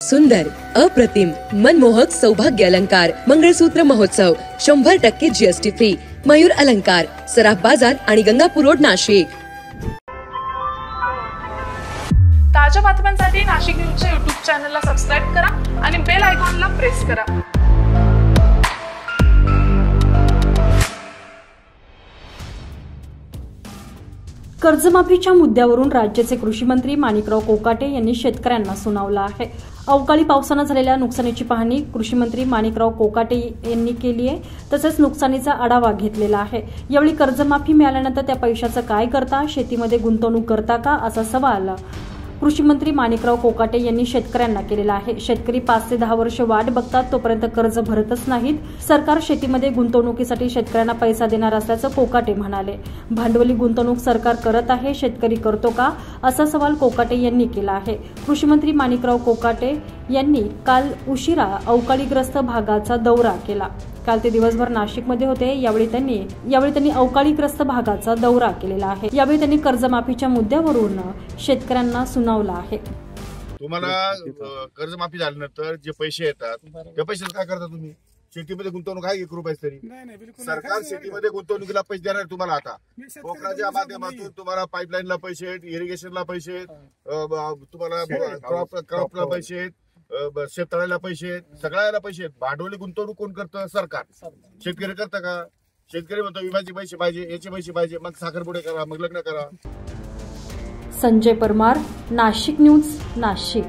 सुंदर, अप्रतिम, मनमोहक सौभाग्य अलंकार मंगळसूत्र महोत्सव 100% जीएसटी फ्री. मयूर अलंकार, सराफ बाजार आणि गंगापूर रोड, नाशिक. ताज्या बातम्यांसाठी नाशिक न्यूजच्या YouTube चॅनलला सबस्क्राइब करा आणि बेल आयकॉनला प्रेस करा. कर्जमाफीच्या मुद्द्यावरून राज्याचे कृषी मंत्री माणिकराव कोकाटे यांनी शेतकऱ्यांना सुनावलं आहे. अवकाळी पावसानं झालेल्या नुकसानीची पाहणी कृषी मंत्री माणिकराव कोकाटे यांनी केली आहे. तसेच नुकसानीचा आढावा घेतलेला आहे. यावेळी कर्जमाफी मिळाल्यानंतर त्या पैशाचं काय करता, शेतीमध्ये गुंतवणूक करता का, असा सवाल कृषी मंत्री माणिकराव कोकाटे यांनी शेतकऱ्यांना केलेला आहे. शेतकरी 5 ते 10 वर्ष वाट बघतात, तोपर्यंत कर्ज भरतच नाहीत. सरकार शेतीमध्ये गुंतवणुकीसाठी शेतकऱ्यांना पैसा देणार असल्याचं कोकाटे म्हणाले. भांडवली गुंतवणूक सरकार करत आहे, शेतकरी करतो का, असा सवाल कोकाटे यांनी केला आहे. कृषी मंत्री माणिकराव कोकाटे यांनी काल उशिरा अवकाळीग्रस्त भागाचा दौरा केला. काल ते दिवसभर नाशिकमध्ये होते. यावेळी त्यांनी अवकाळीग्रस्त भागाचा दौरा केलेला आहे. यावेळी त्यांनी कर्जमाफीच्या मुद्द्यावरून शेतकऱ्यांना सुनावलं आहे. तुम्हाला कर्जमाफी झाल्यानंतर जे पैसे येतात त्या पैशाला काय करता तुम्ही? शेतीमध्ये गुंतवणूक आहे 1 रुपया तरी. सरकार शेतीमध्ये गुंतवणुकीला पैसे देणार तुम्हाला. आता कोकणाच्या माध्यमातून तुम्हाला पाईपलाईनला पैसे आहेत, इरिगेशनला पैसे आहेत, तुम्हाला क्रॉपला पैसे आहेत, शेततळ्याला पैसे आहेत, सगळ्याला पैसे आहेत. भांडवली गुंतवणूक कोण करतं? सरकार. शेतकरी करतं का? शेतकरी म्हणतो विम्याचे पैसे पाहिजे, याचे पैसे पाहिजे, मग साखरपुडे करा, मग लग्न करा. संजय परमार, नाशिक न्यूज, नाशिक.